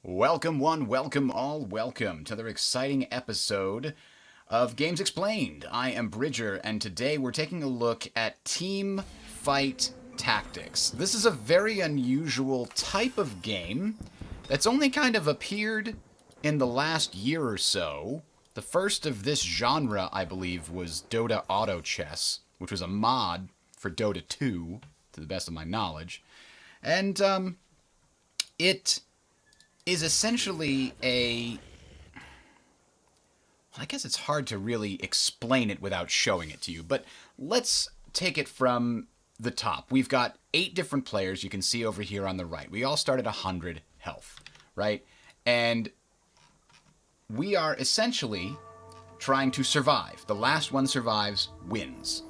Welcome one, welcome all, welcome to another exciting episode of Games Explained. I am Bridger, and today we're taking a look at Teamfight Tactics. This is a very unusual type of game that's only kind of appeared in the last year or so. The first of this genre, I believe, was Dota Auto Chess, which was a mod for Dota 2, to the best of my knowledge. And it is essentially I guess it's hard to really explain it without showing it to you, but let's take it from the top. We've got 8 different players you can see over here on the right. We all start at 100 health, right? And we are essentially trying to survive. The last one survives wins.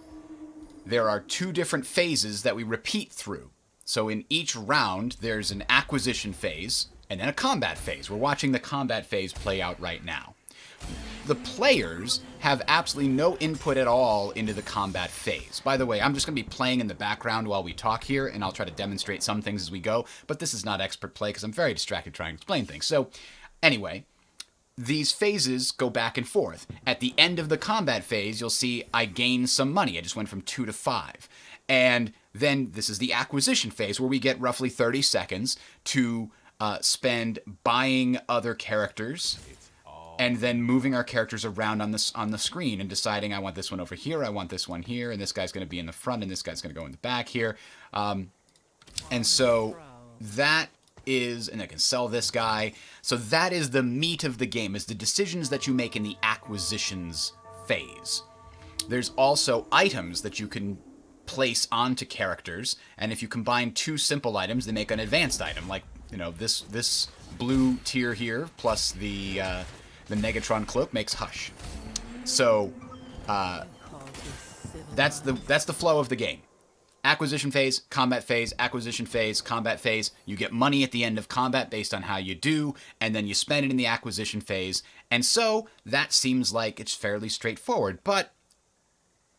There are 2 different phases that we repeat through. So in each round, there's an acquisition phase and then a combat phase. We're watching the combat phase play out right now. The players have absolutely no input at all into the combat phase. By the way, I'm just going to be playing in the background while we talk here, and I'll try to demonstrate some things as we go, but this is not expert play because I'm very distracted trying to explain things. So anyway, these phases go back and forth. At the end of the combat phase, you'll see I gained some money. I just went from 2 to 5. And then this is the acquisition phase where we get roughly 30 seconds to spend buying other characters and then moving our characters around on the screen and deciding I want this one over here, I want this one here, and this guy's going to be in the front, and this guy's going to go in the back here. And so that is, and I can sell this guy. So that is the meat of the game, is the decisions that you make in the acquisitions phase. There's also items that you can place onto characters, and if you combine 2 simple items, they make an advanced item, like, you know, this blue tier here plus the Negatron cloak makes Hush. So that's the flow of the game. Acquisition phase, acquisition phase, combat phase. You get money at the end of combat based on how you do, and then you spend it in the acquisition phase. And so that seems like it's fairly straightforward. But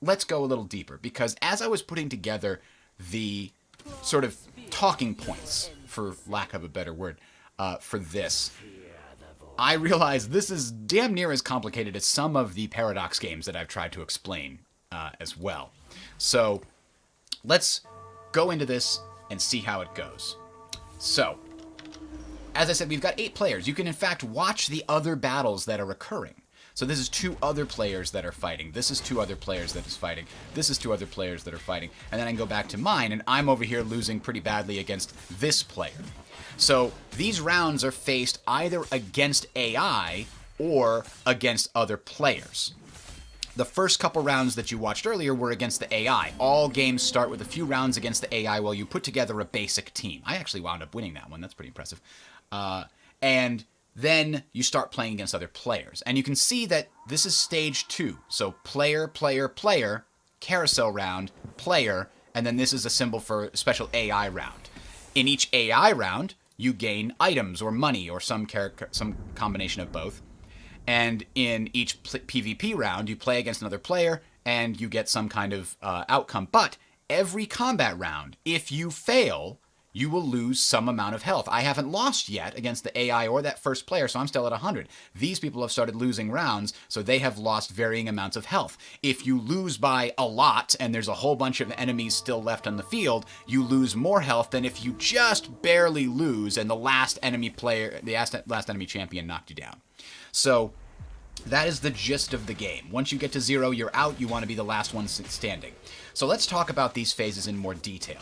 let's go a little deeper, because as I was putting together the sort of talking points, for lack of a better word, for this, I realized this is damn near as complicated as some of the Paradox games that I've tried to explain as well. So let's go into this and see how it goes. So, as I said, we've got 8 players. You can, in fact, watch the other battles that are occurring. So this is 2 other players that are fighting. This is 2 other players that is fighting. This is 2 other players that are fighting. And then I can go back to mine, and I'm over here losing pretty badly against this player. So these rounds are faced either against AI or against other players. The first couple rounds that you watched earlier were against the AI. All games start with a few rounds against the AI while you put together a basic team. I actually wound up winning that one. That's pretty impressive. And then you start playing against other players. And you can see that this is stage 2. So player, player, player, carousel round, player, and then this is a symbol for a special AI round. In each AI round, you gain items or money or some combination of both. And in each PvP round, you play against another player and you get some kind of outcome. But every combat round, if you fail, you will lose some amount of health. I haven't lost yet against the AI or that first player, so I'm still at 100. These people have started losing rounds, so they have lost varying amounts of health. If you lose by a lot and there's a whole bunch of enemies still left on the field, you lose more health than if you just barely lose and the last enemy player, the last enemy champion knocked you down. So that is the gist of the game. Once you get to 0, you're out. You want to be the last one standing. So let's talk about these phases in more detail.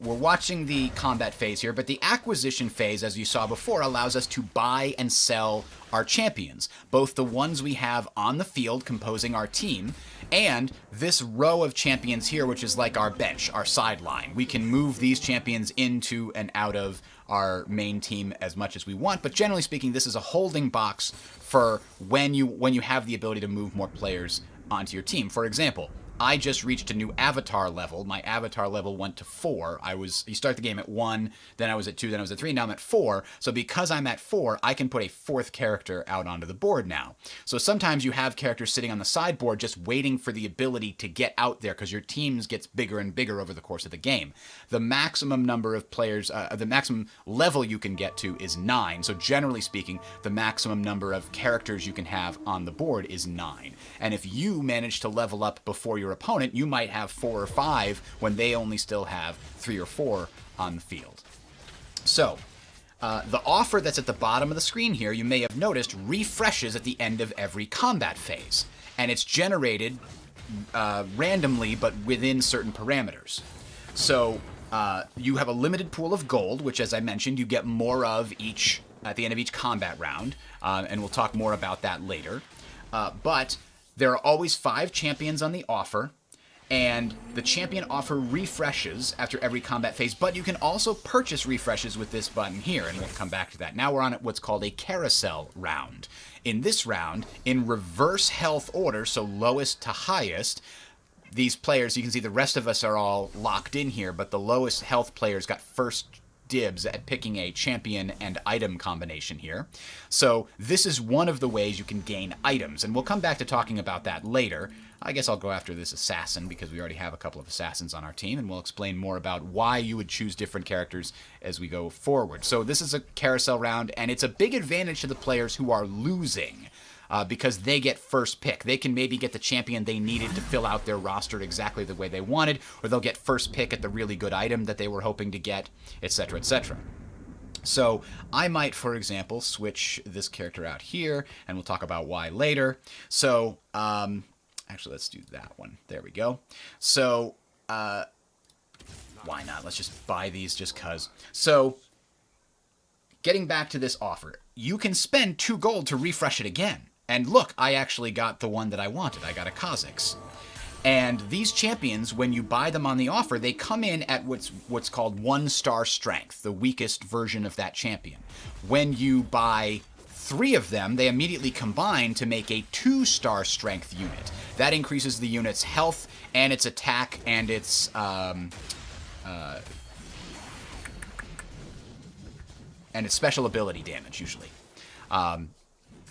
We're watching the combat phase here, but the acquisition phase, as you saw before, allows us to buy and sell our champions, both the ones we have on the field composing our team, and this row of champions here, which is like our bench, our sideline. We can move these champions into and out of our main team as much as we want, but generally speaking, this is a holding box for when you have the ability to move more players onto your team. For example, I just reached a new avatar level. My avatar level went to 4. You start the game at 1, then I was at 2, then I was at 3, now I'm at 4. So because I'm at 4, I can put a 4th character out onto the board now. So sometimes you have characters sitting on the sideboard just waiting for the ability to get out there because your teams gets bigger and bigger over the course of the game. The maximum number of players, the maximum level you can get to is 9. So generally speaking, the maximum number of characters you can have on the board is 9. And if you manage to level up before your opponent, you might have 4 or 5 when they only still have 3 or 4 on the field. So, the offer that's at the bottom of the screen here, you may have noticed, refreshes at the end of every combat phase. And it's generated randomly, but within certain parameters. So, you have a limited pool of gold, which, as I mentioned, you get more of each at the end of each combat round. And we'll talk more about that later. But there are always 5 champions on the offer, and the champion offer refreshes after every combat phase, but you can also purchase refreshes with this button here, and we'll come back to that. Now we're on what's called a carousel round. In this round, in reverse health order, so lowest to highest, these players, you can see the rest of us are all locked in here, but the lowest health players got first dibs at picking a champion and item combination here. So this is one of the ways you can gain items, and we'll come back to talking about that later. I guess I'll go after this assassin because we already have a couple of assassins on our team, and we'll explain more about why you would choose different characters as we go forward. So this is a carousel round, and it's a big advantage to the players who are losing. Because they get first pick. They can maybe get the champion they needed to fill out their roster exactly the way they wanted, or they'll get first pick at the really good item that they were hoping to get, etc., etc. So I might, for example, switch this character out here, and we'll talk about why later. So, actually, let's do that one. There we go. So, why not? Let's just buy these just because. So, getting back to this offer, you can spend 2 gold to refresh it again. And look, I actually got the one that I wanted. I got a Kha'Zix. And these champions, when you buy them on the offer, they come in at what's called 1-star strength, the weakest version of that champion. When you buy 3 of them, they immediately combine to make a 2-star strength unit. That increases the unit's health and its attack and its special ability damage, usually.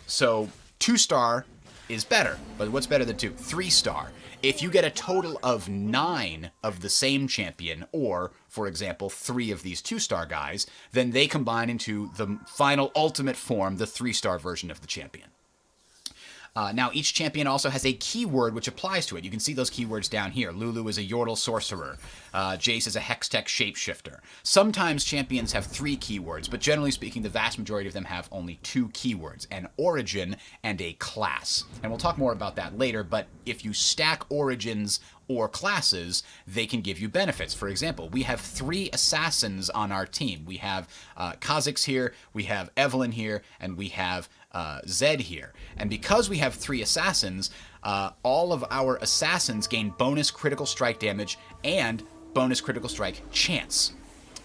So 2-star is better, but what's better than 2? 3-star. If you get a total of 9 of the same champion, or, for example, 3 of these 2-star guys, then they combine into the final ultimate form, the 3-star version of the champion. Now, each champion also has a keyword which applies to it. You can see those keywords down here. Lulu is a Yordle Sorcerer. Jace is a Hextech Shapeshifter. Sometimes champions have 3 keywords, but generally speaking, the vast majority of them have only 2 keywords, an origin and a class. And we'll talk more about that later, but if you stack origins or classes, they can give you benefits. For example, we have 3 assassins on our team. We have Kha'Zix here, we have Evelyn here, and we have Zed here. And because we have 3 assassins, all of our assassins gain bonus critical strike damage and bonus critical strike chance.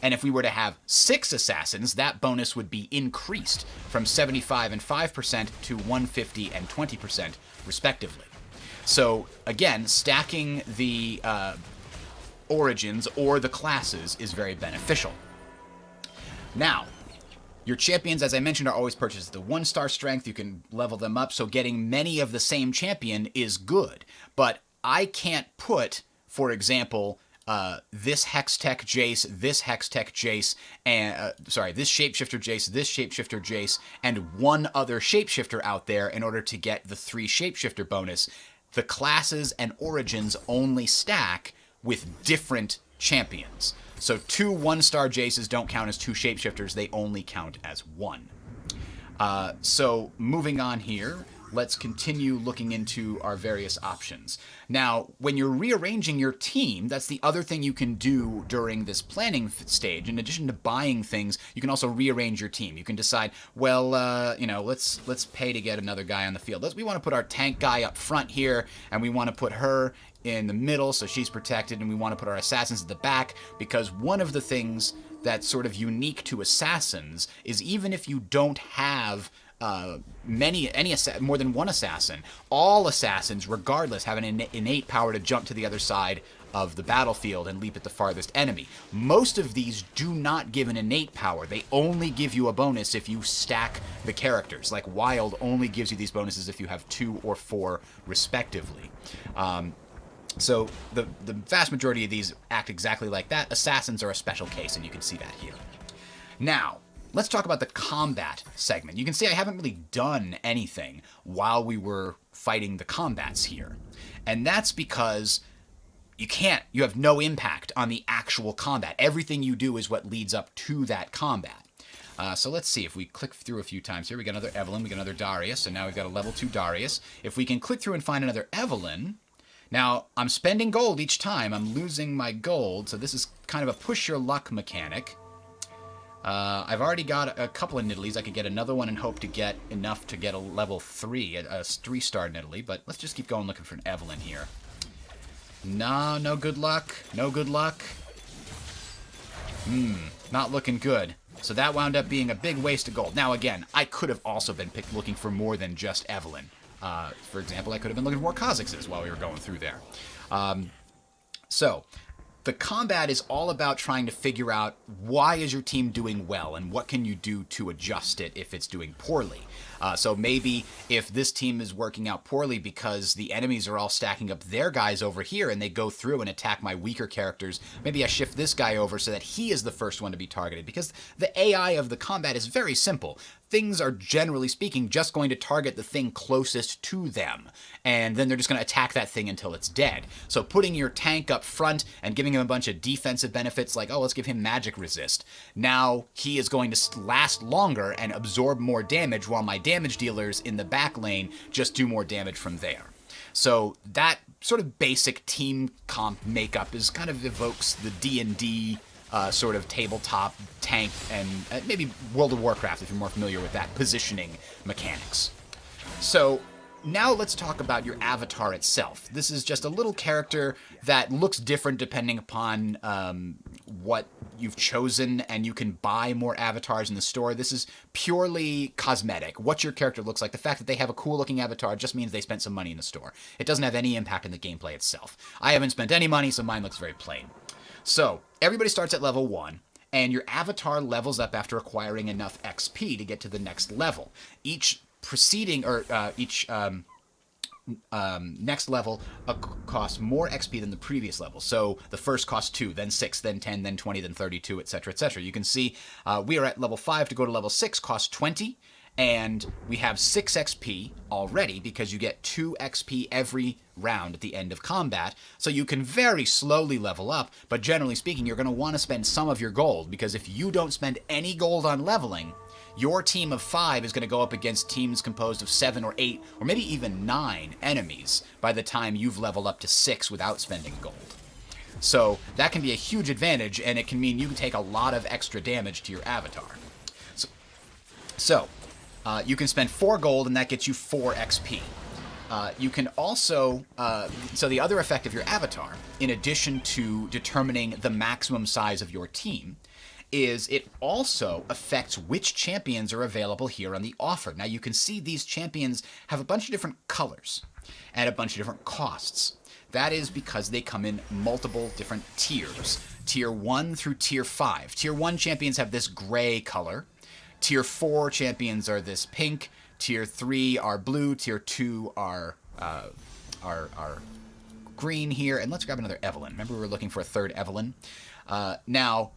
And if we were to have 6 assassins, that bonus would be increased from 75 and 5% to 150 and 20% respectively. So again, stacking the origins or the classes is very beneficial. Now, your champions, as I mentioned, are always purchased at the 1-star strength. You can level them up, so getting many of the same champion is good. But I can't put, for example, this Hextech Jace, this Hextech Jace, and this Shapeshifter Jace, this Shapeshifter Jace, and one other Shapeshifter out there in order to get the 3 Shapeshifter bonus. The classes and origins only stack with different champions. So 2 1-star Jaces don't count as 2 Shapeshifters, they only count as 1. So moving on here, let's continue looking into our various options. Now, when you're rearranging your team, that's the other thing you can do during this planning stage. In addition to buying things, you can also rearrange your team. You can decide, well, let's pay to get another guy on the field. We want to put our tank guy up front here, and we want to put her in the middle so she's protected, and we want to put our assassins at the back, because one of the things that's sort of unique to assassins is even if you don't have more than one assassin. All assassins, regardless, have an innate power to jump to the other side of the battlefield and leap at the farthest enemy. Most of these do not give an innate power. They only give you a bonus if you stack the characters. Like Wild only gives you these bonuses if you have 2 or 4 respectively. So the vast majority of these act exactly like that. Assassins are a special case, and you can see that here. Now, let's talk about the combat segment. You can see I haven't really done anything while we were fighting the combats here. And that's because you have no impact on the actual combat. Everything you do is what leads up to that combat. So let's see if we click through a few times here. We got another Evelyn, we got another Darius, and now we've got a level 2 Darius. If we can click through and find another Evelyn. Now, I'm spending gold each time. I'm losing my gold, so this is kind of a push your luck mechanic. I've already got a couple of Nidalees. I could get another one and hope to get enough to get a level 3, a 3-star Nidalee, but let's just keep going looking for an Evelyn here. No good luck. No good luck. Not looking good. So that wound up being a big waste of gold. Now, again, I could have also been looking for more than just Evelyn. For example, I could have been looking for more Kazakhs while we were going through there. So, the combat is all about trying to figure out why is your team doing well and what can you do to adjust it if it's doing poorly. So maybe if this team is working out poorly because the enemies are all stacking up their guys over here and they go through and attack my weaker characters, maybe I shift this guy over so that he is the first one to be targeted, because the AI of the combat is very simple. Things are, generally speaking, just going to target the thing closest to them, and then they're just going to attack that thing until it's dead. So putting your tank up front and giving him a bunch of defensive benefits like, oh, let's give him magic resist. Now he is going to last longer and absorb more damage while my damage dealers in the back lane just do more damage from there. So that sort of basic team comp makeup is kind of evokes the D&D sort of tabletop tank and maybe World of Warcraft if you're more familiar with that positioning mechanics. So now let's talk about your avatar itself. This is just a little character that looks different depending upon what you've chosen, and you can buy more avatars in the store. This is purely cosmetic. What your character looks like, the fact that they have a cool looking avatar just means they spent some money in the store. It doesn't have any impact in the gameplay itself. I haven't spent any money, so mine looks very plain. So everybody starts at level 1, and your avatar levels up after acquiring enough XP to get to the next level. Each next level costs more XP than the previous level. So the first costs 2, then 6, then 10, then 20, then 32, etc., etc. You can see we are at level 5. To go to level 6 costs 20, and we have 6 XP already because you get 2 XP every round at the end of combat. So you can very slowly level up, but generally speaking, you're going to want to spend some of your gold, because if you don't spend any gold on leveling, your team of 5 is going to go up against teams composed of 7 or 8 or maybe even 9 enemies by the time you've leveled up to 6 without spending gold. So that can be a huge advantage, and it can mean you can take a lot of extra damage to your avatar. So you can spend 4 gold, and that gets you 4 XP. You can also, so the other effect of your avatar, in addition to determining the maximum size of your team, is it also affects which champions are available here on the offer. Now you can see these champions have a bunch of different colors and a bunch of different costs. That is because they come in multiple different tiers. Tier 1 through Tier 5. Tier 1 champions have this gray color. Tier 4 champions are this pink. Tier 3 are blue. Tier 2 are green here. And let's grab another Evelyn. Remember we were looking for a third Evelyn? Now,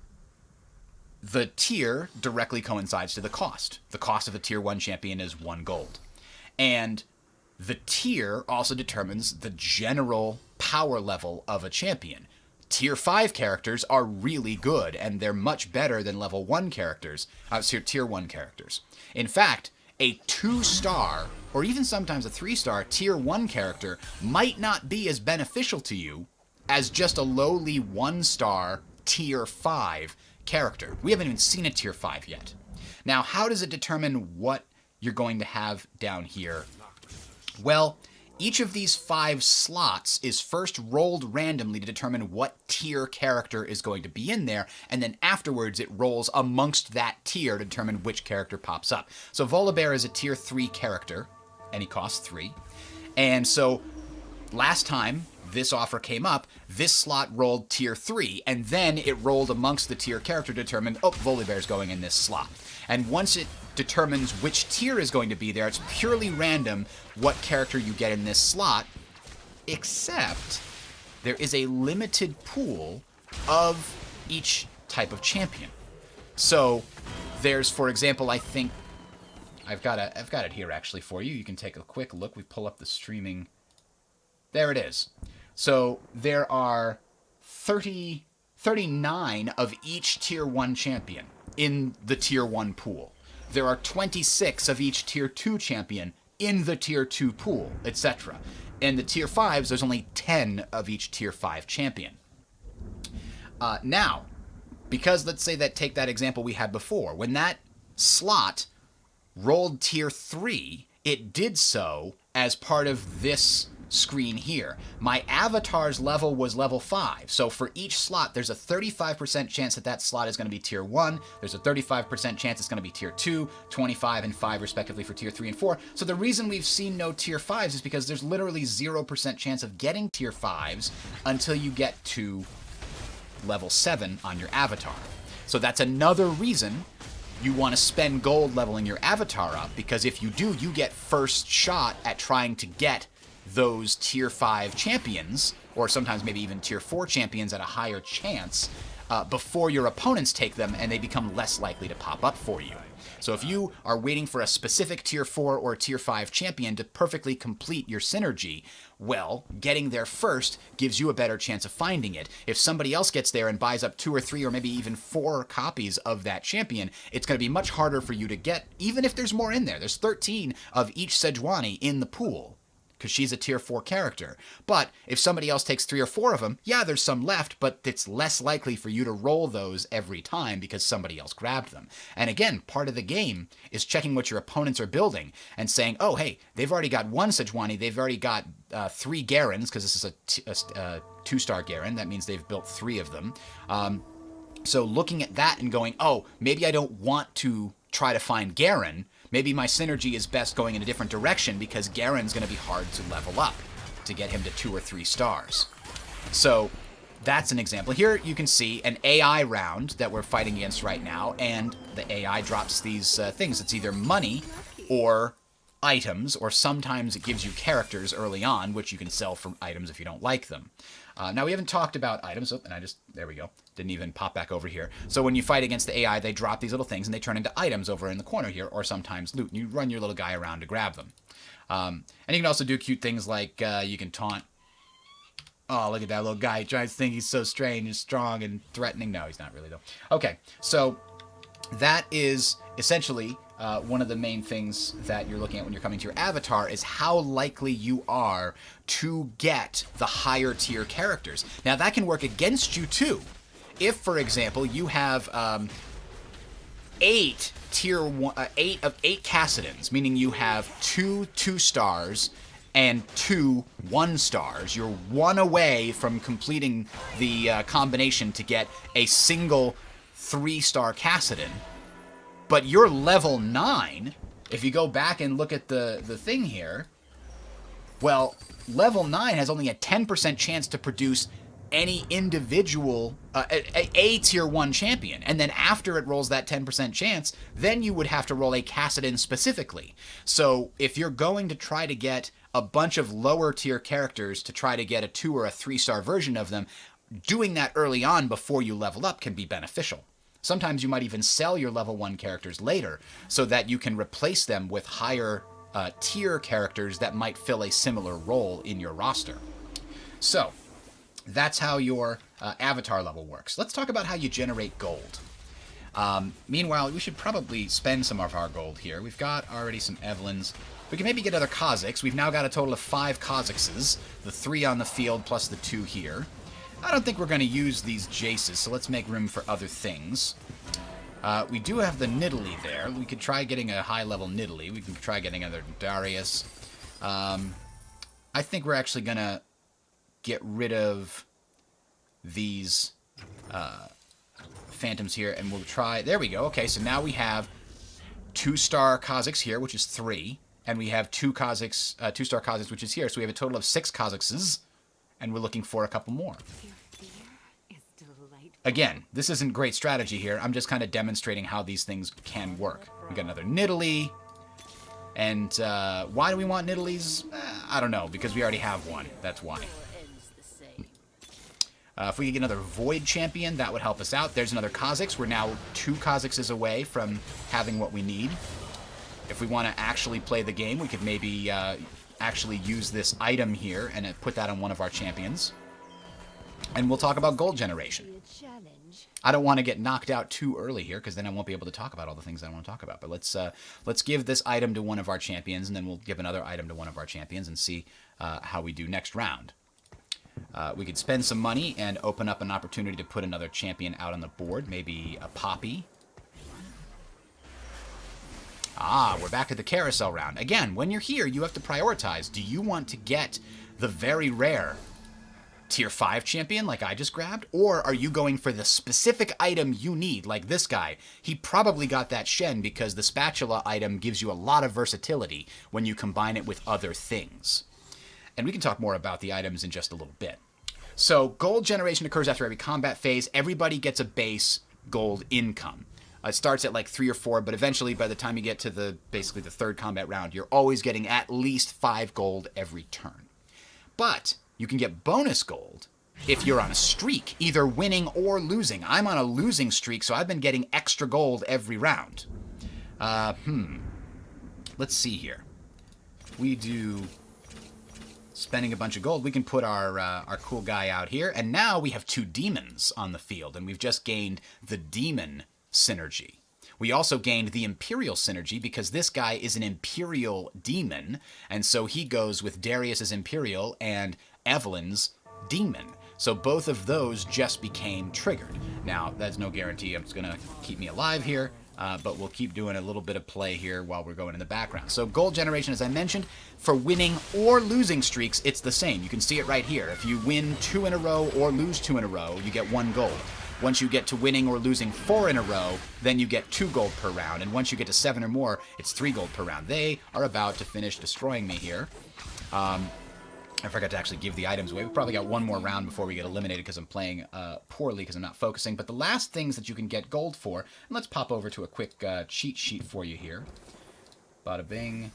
the tier directly coincides to the cost. The cost of a Tier 1 champion is 1 gold. And the tier also determines the general power level of a champion. Tier 5 characters are really good, and they're much better than level 1 characters, Tier 1 characters. In fact, a 2-star, or even sometimes a 3-star Tier 1 character might not be as beneficial to you as just a lowly 1-star Tier 5 character. We haven't even seen a Tier 5 yet. Now, how does it determine what you're going to have down here? Well, Each of these 5 slots is first rolled randomly to determine what tier character is going to be in there, and then afterwards it rolls amongst that tier to determine which character pops up. So Volibear is a tier 3 character, and he costs 3. And so last time this offer came up, this slot rolled tier 3, and then it rolled amongst the tier character to determine, oh, Volibear's going in this slot. And once it determines which tier is going to be there, it's purely random what character you get in this slot, except there is a limited pool of each type of champion. So there's, for example, I think I've got it here actually for you. You can take a quick look. We pull up the streaming. There it is. So there are 39 of each tier 1 champion in the tier 1 pool. There are 26 of each tier 2 champion in the tier 2 pool, etc. In the tier 5s, there's only 10 of each tier 5 champion. Now, because let's say that, take that example we had before, when that slot rolled tier 3, it did so as part of this screen here. My avatar's level was level 5, so for each slot there's a 35% chance that that slot is going to be tier 1, there's a 35% chance it's going to be tier 2, 25 and 5 respectively for tier 3 and 4. So the reason we've seen no tier 5s is because there's literally 0% chance of getting tier 5s until you get to level 7 on your avatar. So that's another reason you want to spend gold leveling your avatar up, because if you do, you get first shot at trying to get those tier 5 champions, or sometimes maybe even tier 4 champions at a higher chance before your opponents take them, and they become less likely to pop up for you. So if you are waiting for a specific tier 4 or tier 5 champion to perfectly complete your synergy, well, getting there first gives you a better chance of finding it. If somebody else gets there and buys up 2 or 3 or maybe even 4 copies of that champion, it's going to be much harder for you to get, even if there's more in there. There's 13 of each Sejuani in the pool, because she's a tier 4 character. But if somebody else takes 3 or 4 of them, yeah, there's some left, but it's less likely for you to roll those every time because somebody else grabbed them. And again, part of the game is checking what your opponents are building and saying, oh, hey, they've already got 1 Sejuani, they've already got 3 Garens, because this is a 2-star Garen. That means they've built 3 of them. So looking at that and going, oh, maybe I don't want to try to find Garen. Maybe my synergy is best going in a different direction because Garen's going to be hard to level up to get him to 2 or 3 stars. So that's an example. Here you can see an AI round that we're fighting against right now, and the AI drops these things. It's either money or items, or sometimes it gives you characters early on, which you can sell for items if you don't like them. Now, we haven't talked about items. Oh, and there we go. Didn't even pop back over here. So when you fight against the AI, they drop these little things, and they turn into items over in the corner here, or sometimes loot. And you run your little guy around to grab them. And you can also do cute things like you can taunt. Oh, look at that little guy. He tries to think he's so strange and strong and threatening. No, he's not really, though. Okay, so that is essentially one of the main things that you're looking at when you're coming to your avatar, is how likely you are to get the higher tier characters. Now that can work against you too. If, for example, you have 8 Cassidans, meaning you have 2 2-stars and 2 1-stars. You're 1 away from completing the combination to get a single 3-star Cassidon. But you're level 9. If you go back and look at the thing here, well, level 9 has only a 10% chance to produce any individual, a tier 1 champion. And then after it rolls that 10% chance, then you would have to roll a Cassidon specifically. So if you're going to try to get a bunch of lower tier characters to try to get a 2 or a 3-star version of them, doing that early on before you level up can be beneficial. Sometimes you might even sell your level 1 characters later so that you can replace them with higher tier characters that might fill a similar role in your roster. So that's how your avatar level works. Let's talk about how you generate gold. Meanwhile, we should probably spend some of our gold here. We've got already some Evelyns. We can maybe get other Kazakhs. We've now got a total of 5 Kazakhs, the 3 on the field plus the 2 here. I don't think we're going to use these Jaces, so let's make room for other things. We do have the Nidalee there. We could try getting a high-level Nidalee. We can try getting another Darius. I think we're actually going to get rid of these phantoms here, and we'll try... There we go. Okay, so now we have 2-star Kazakhs here, which is 3, and we have 2-star Kazakhs, which is here. So we have a total of 6 Kazakhs, and we're looking for a couple more. Again, this isn't great strategy here. I'm just kind of demonstrating how these things can work. We got another Nidalee. And why do we want Nidalees? I don't know, because we already have one. That's why. If we could get another Void Champion, that would help us out. There's another Kazakhs. We're now 2 Kazakhs away from having what we need. If we want to actually play the game, we could maybe actually use this item here and put that on one of our champions. And we'll talk about gold generation. I don't want to get knocked out too early here, because then I won't be able to talk about all the things I want to talk about. But let's give this item to one of our champions, and then we'll give another item to one of our champions and see how we do next round. We could spend some money and open up an opportunity to put another champion out on the board, maybe a Poppy. Ah, we're back to the carousel round. Again, when you're here, you have to prioritize. Do you want to get the very rare Tier 5 champion like I just grabbed? Or are you going for the specific item you need, like this guy? He probably got that Shen because the spatula item gives you a lot of versatility when you combine it with other things. And we can talk more about the items in just a little bit. So gold generation occurs after every combat phase. Everybody gets a base gold income. It starts at like 3 or 4, but eventually by the time you get to basically the 3rd combat round, you're always getting at least 5 gold every turn. But you can get bonus gold if you're on a streak, either winning or losing. I'm on a losing streak, so I've been getting extra gold every round. Let's see here. We do spending a bunch of gold. We can put our cool guy out here, and now we have 2 demons on the field, and we've just gained the demon synergy. We also gained the Imperial synergy because this guy is an Imperial demon, and so he goes with Darius's Imperial and Evelyn's demon. So both of those just became triggered. Now, that's no guarantee it's going to keep me alive here, but we'll keep doing a little bit of play here while we're going in the background. So gold generation, as I mentioned, for winning or losing streaks, it's the same. You can see it right here. If you win 2 in a row or lose 2 in a row, you get 1 gold. Once you get to winning or losing 4 in a row, then you get 2 gold per round. And once you get to 7 or more, it's 3 gold per round. They are about to finish destroying me here. I forgot to actually give the items away. We probably got 1 more round before we get eliminated because I'm playing poorly because I'm not focusing. But the last things that you can get gold for, and let's pop over to a quick cheat sheet for you here. Bada bing.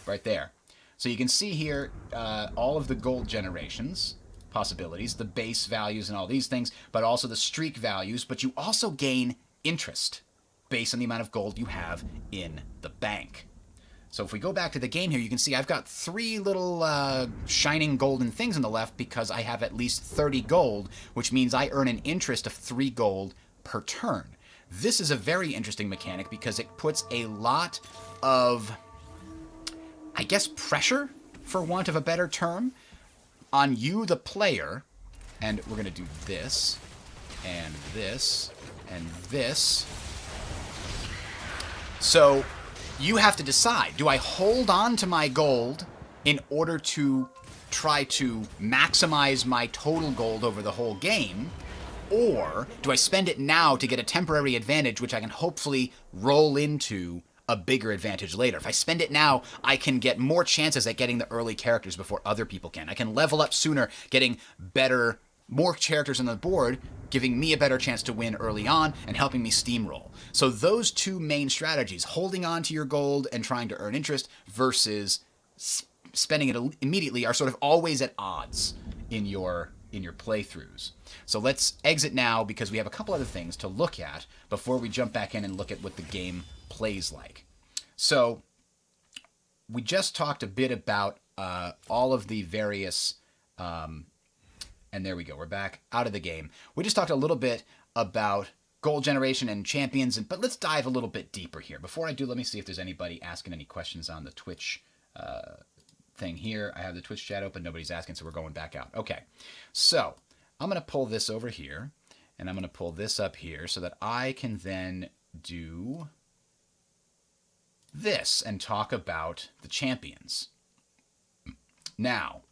Right there. So you can see here all of the gold generations possibilities, the base values and all these things, but also the streak values. But you also gain interest based on the amount of gold you have in the bank. So if we go back to the game here, you can see I've got 3 little shining golden things on the left because I have at least 30 gold, which means I earn an interest of 3 gold per turn. This is a very interesting mechanic because it puts a lot of, I guess, pressure, for want of a better term, on you, the player. And we're going to do this, and this, and this. So you have to decide, do I hold on to my gold in order to try to maximize my total gold over the whole game, or do I spend it now to get a temporary advantage which I can hopefully roll into a bigger advantage later? If I spend it now, I can get more chances at getting the early characters before other people can. I can level up sooner, getting more characters on the board, giving me a better chance to win early on and helping me steamroll. So those 2 main strategies, holding on to your gold and trying to earn interest versus spending it immediately, are sort of always at odds in your playthroughs. So let's exit now because we have a couple other things to look at before we jump back in and look at what the game plays like. So we just talked a bit about all of the various and there we go. We're back out of the game. We just talked a little bit about gold generation and champions, but let's dive a little bit deeper here. Before I do, let me see if there's anybody asking any questions on the Twitch thing here. I have the Twitch chat open. Nobody's asking, so we're going back out. Okay. So I'm going to pull this over here, and I'm going to pull this up here so that I can then do this and talk about the champions. Now,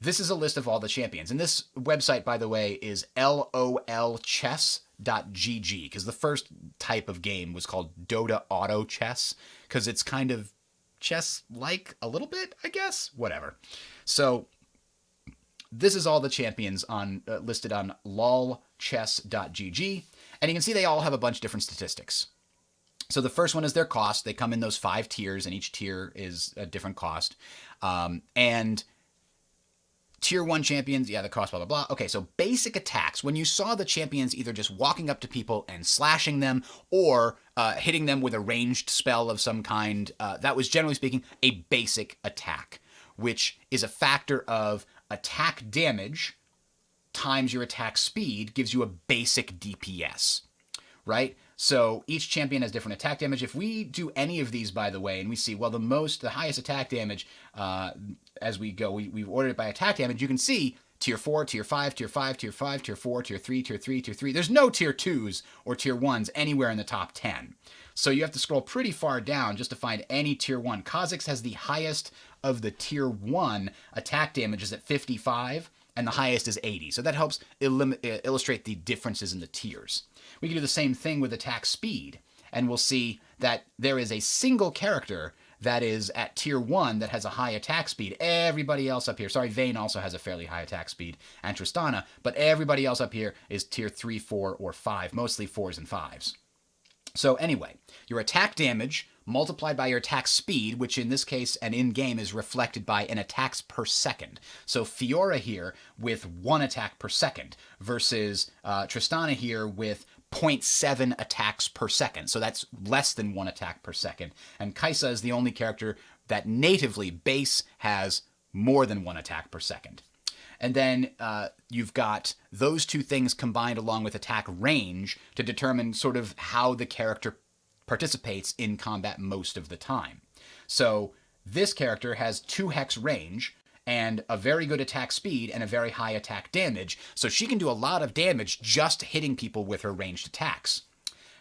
this is a list of all the champions. And this website, by the way, is lolchess.gg, because the first type of game was called Dota Auto Chess, because it's kind of chess-like a little bit, I guess. Whatever. So this is all the champions on listed on lolchess.gg, and you can see they all have a bunch of different statistics. So the first one is their cost. They come in those 5 tiers, and each tier is a different cost. And Tier 1 champions, yeah, the cost, blah, blah, blah. Okay, so basic attacks. When you saw the champions either just walking up to people and slashing them or hitting them with a ranged spell of some kind, that was, generally speaking, a basic attack, which is a factor of attack damage times your attack speed gives you a basic DPS, right? So each champion has different attack damage. If we do any of these, by the way, and we see, well, the highest attack damage, as we go, we've ordered it by attack damage, you can see tier 4, tier 5, tier 5, tier 5, tier 4, tier 3, tier 3, tier 3. There's no tier 2s or tier 1s anywhere in the top 10. So you have to scroll pretty far down just to find any tier 1. Kha'Zix has the highest of the tier 1 attack damages at 55, and the highest is 80. So that helps illustrate the differences in the tiers. We can do the same thing with attack speed, and we'll see that there is a single character that is at tier 1 that has a high attack speed. Everybody else up here, sorry, Vayne also has a fairly high attack speed, and Tristana, but everybody else up here is tier 3, 4, or 5, mostly 4s and 5s. So anyway, your attack damage multiplied by your attack speed, which in this case and in-game is reflected by an attacks per second. So Fiora here with 1 attack per second versus Tristana here with 0.7 attacks per second. So that's less than 1 attack per second. And Kai'Sa is the only character that natively base has more than 1 attack per second. And then you've got those two things combined along with attack range to determine sort of how the character participates in combat most of the time. So this character has 2 hex range and a very good attack speed and a very high attack damage, so she can do a lot of damage just hitting people with her ranged attacks.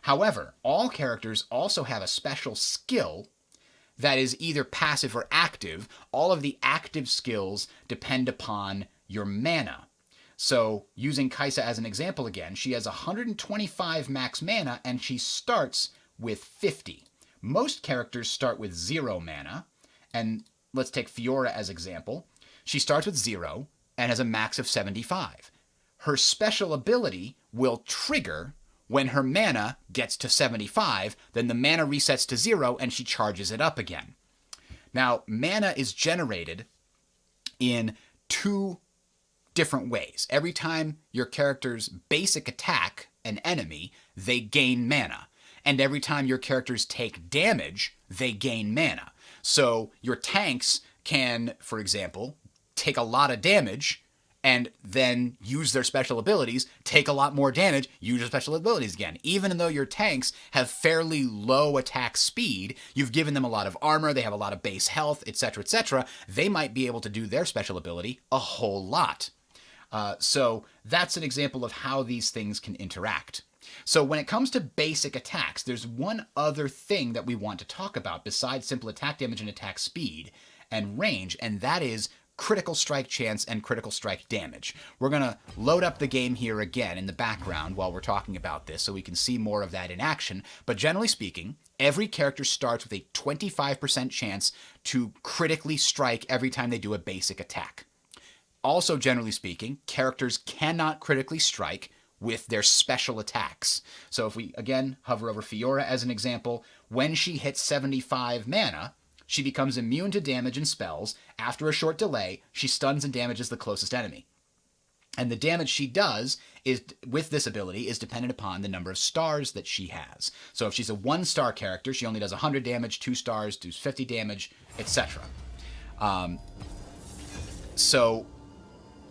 However, all characters also have a special skill that is either passive or active. All of the active skills depend upon your mana. So using Kai'Sa as an example again, she has 125 max mana and she starts with 50. Most characters start with 0 mana, and let's take Fiora as example. She starts with 0 and has a max of 75. Her special ability will trigger when her mana gets to 75, then the mana resets to 0 and she charges it up again. Now, mana is generated in 2 different ways. Every time your characters basic attack an enemy, they gain mana. And every time your characters take damage, they gain mana. So your tanks can, for example, take a lot of damage and then use their special abilities, take a lot more damage, use their special abilities again. Even though your tanks have fairly low attack speed, you've given them a lot of armor, they have a lot of base health, etc., they might be able to do their special ability a whole lot. So that's an example of how these things can interact. So when it comes to basic attacks, there's one other thing that we want to talk about besides simple attack damage and attack speed and range, and that is critical strike chance and critical strike damage. We're going to load up the game here again in the background while we're talking about this so we can see more of that in action. But generally speaking, every character starts with a 25% chance to critically strike every time they do a basic attack. Also, generally speaking, characters cannot critically strike with their special attacks. So if we, again, hover over Fiora as an example, when she hits 75 mana, she becomes immune to damage and spells. After a short delay, she stuns and damages the closest enemy. And the damage she does is with this ability is dependent upon the number of stars that she has. So if she's a 1-star character, she only does 100 damage, 2 stars, does 50 damage, etc. So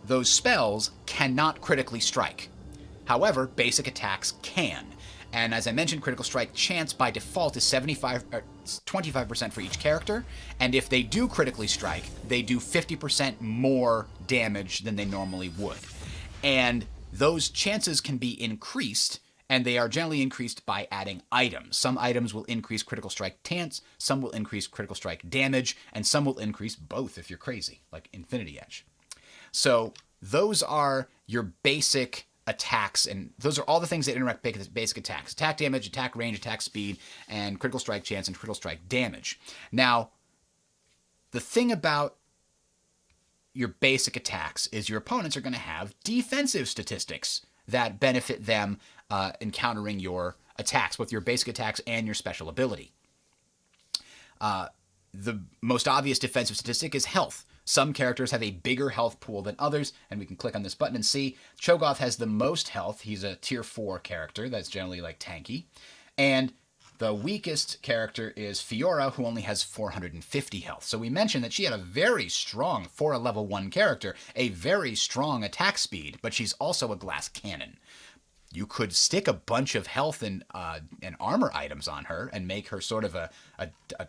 those spells cannot critically strike. However, basic attacks can. And as I mentioned, critical strike chance by default is 25% for each character. And if they do critically strike, they do 50% more damage than they normally would. And those chances can be increased And they are generally increased by adding items. Some items will increase critical strike chance, some will increase critical strike damage, and some will increase both if you're crazy, like Infinity Edge. So those are your basic attacks, and those are all the things that interact with basic attacks. Attack damage, attack range, attack speed, and critical strike chance and critical strike damage. Now, the thing about your basic attacks is your opponents are going to have defensive statistics that benefit them in countering your attacks, both your basic attacks and your special ability. The most obvious defensive statistic is health. Some characters have a bigger health pool than others, and we can click on this button and see Cho'Gath has the most health. He's a tier 4 character that's generally like tanky. And the weakest character is Fiora, who only has 450 health. So we mentioned that she had a very strong, for a level 1 character, a very strong attack speed, but she's also a glass cannon. You could stick a bunch of health and armor items on her and make her sort of a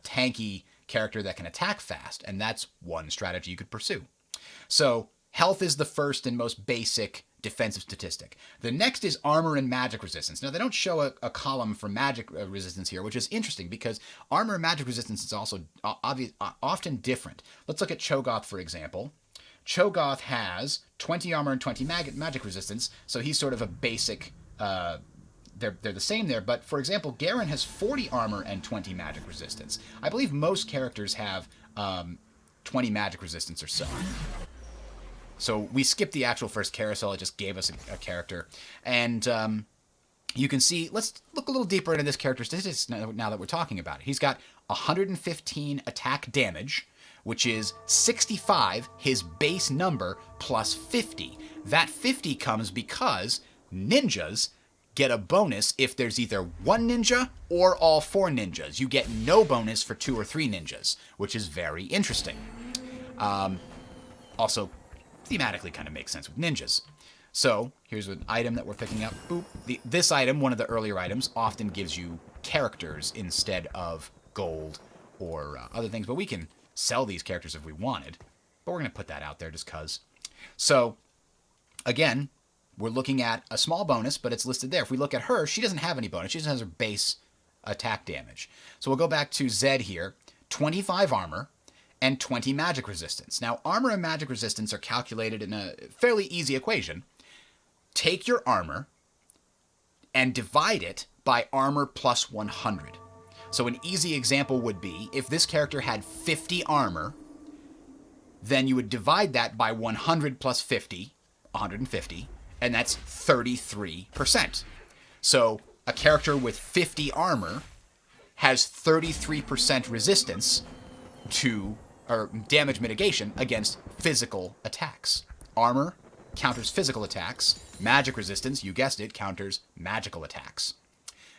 tanky character that can attack fast, and that's one strategy you could pursue. So health is the first and most basic defensive statistic. The next is armor and magic resistance. Now, they don't show a column for magic resistance here, which is interesting because armor and magic resistance is also often different. Let's look at Cho'Gath, for example. Cho'Gath has 20 armor and 20 magic resistance, so he's sort of a basic... They're the same there, but for example, Garen has 40 armor and 20 magic resistance. I believe most characters have 20 magic resistance or so. So we skipped the actual first carousel, it just gave us a character. And you can see, let's look a little deeper into this character's statistics now that we're talking about it. He's got 115 attack damage, which is 65, his base number, plus 50. That 50 comes because ninjas get a bonus if there's either one ninja or all 4 ninjas. You get no bonus for 2 or 3 ninjas, which is very interesting. Also, thematically kind of makes sense with ninjas. So, here's an item that we're picking up. Boop. This item, one of the earlier items, often gives you characters instead of gold or other things. But we can sell these characters if we wanted. But we're going to put that out there just because. So, again, we're looking at a small bonus, but it's listed there. If we look at her, she doesn't have any bonus. She just has her base attack damage. So we'll go back to Zed here. 25 armor and 20 magic resistance. Now, armor and magic resistance are calculated in a fairly easy equation. Take your armor and divide it by armor plus 100. So an easy example would be, if this character had 50 armor, then you would divide that by 100 plus 50, 150, and that's 33%. So a character with 50 armor has 33% resistance to, or damage mitigation against physical attacks. Armor counters physical attacks. Magic resistance, you guessed it, counters magical attacks.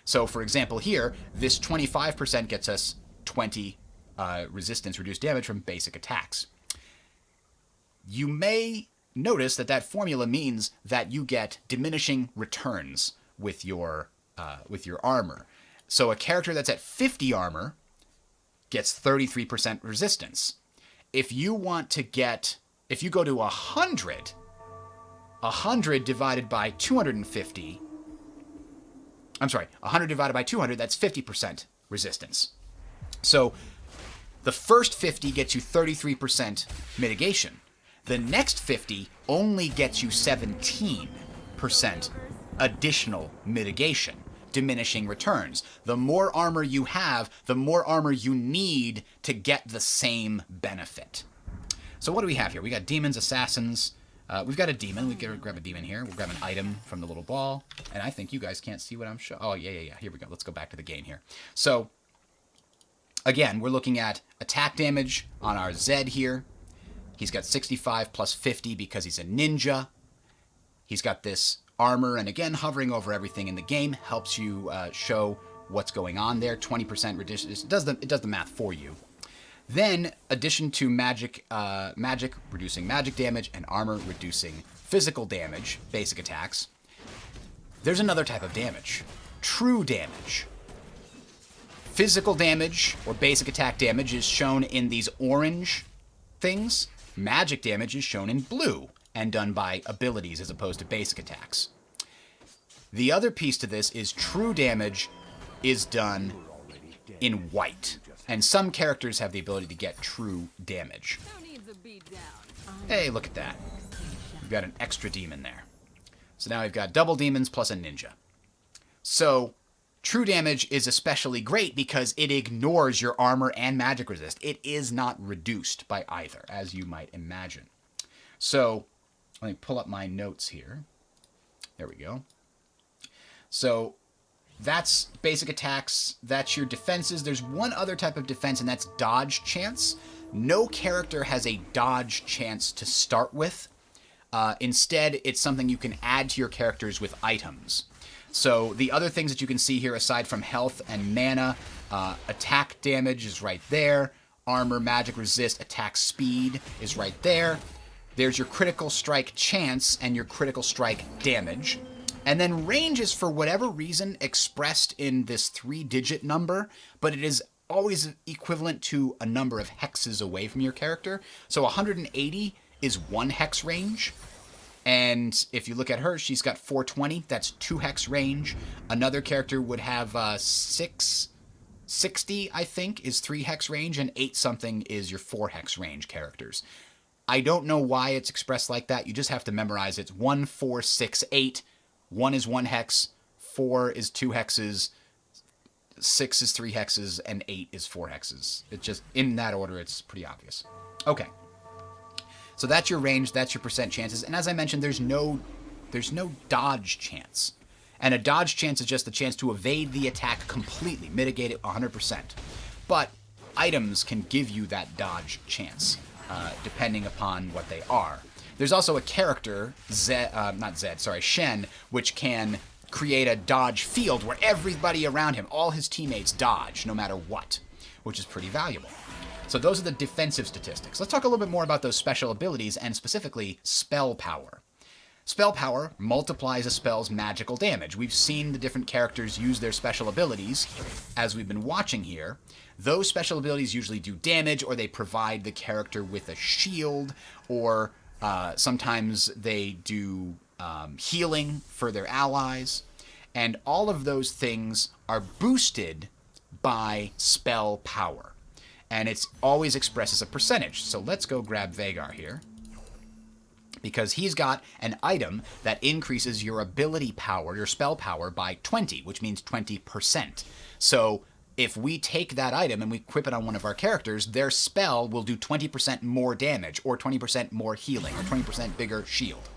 So for example here, this 25% gets us 20 resistance reduced damage from basic attacks. You may notice that formula means that you get diminishing returns with your armor. So a character that's at 50 armor gets 33% resistance. If you go to 100 divided by 250, 100 divided by 200, that's 50% resistance. So the first 50 gets you 33% mitigation. The next 50 only gets you 17% additional mitigation, diminishing returns. The more armor you have, the more armor you need to get the same benefit. So what do we have here? We got demons, assassins. We've got a demon. We can grab a demon here. We'll grab an item from the little ball. And I think you guys can't see what I'm showing. Oh, yeah. Here we go. Let's go back to the game here. So, again, we're looking at attack damage on our Zed here. He's got 65 plus 50 because he's a ninja. He's got this armor, and again, hovering over everything in the game helps you show what's going on there. 20% reduction. It does the math for you. Then, addition to magic reducing magic damage and armor reducing physical damage, basic attacks, there's another type of damage. True damage. Physical damage or basic attack damage is shown in these orange things. Magic damage is shown in blue and done by abilities as opposed to basic attacks. The other piece to this is true damage is done in white. And some characters have the ability to get true damage. Hey, look at that. We've got an extra demon there. So now we've got double demons plus a ninja. So true damage is especially great because it ignores your armor and magic resist. It is not reduced by either, as you might imagine. So let me pull up my notes here. There we go. So that's basic attacks. That's your defenses. There's one other type of defense, and that's dodge chance. No character has a dodge chance to start with. Instead, it's something you can add to your characters with items. So the other things that you can see here, aside from health and mana, attack damage is right there. Armor, magic resist, attack speed is right there. There's your critical strike chance and your critical strike damage. And then range is, for whatever reason, expressed in this 3-digit number, but it is always equivalent to a number of hexes away from your character. So 180 is 1 hex range. And if you look at her, she's got 420. That's 2 hex range. Another character would have 660, I think, is 3 hex range, and 8 something is your 4 hex range characters. I don't know why it's expressed like that. You just have to memorize it. It's 1, 4, 6, 8. 1 is 1 hex, 4 is 2 hexes, 6 is 3 hexes, and 8 is 4 hexes. It's just, in that order, it's pretty obvious. Okay. So that's your range, that's your percent chances, and as I mentioned, there's no dodge chance. And a dodge chance is just the chance to evade the attack completely, mitigate it 100%. But items can give you that dodge chance, depending upon what they are. There's also a character, Shen, which can create a dodge field where everybody around him, all his teammates, dodge no matter what, which is pretty valuable. So those are the defensive statistics. Let's talk a little bit more about those special abilities, and specifically spell power. Spell power multiplies a spell's magical damage. We've seen the different characters use their special abilities as we've been watching here. Those special abilities usually do damage, or they provide the character with a shield, or sometimes they do healing for their allies. And all of those things are boosted by spell power. And it's always expressed as a percentage. So let's go grab Vagar here, because he's got an item that increases your ability power, your spell power, by 20, which means 20%. So if we take that item and we equip it on one of our characters, their spell will do 20% more damage, or 20% more healing, or 20% bigger shield.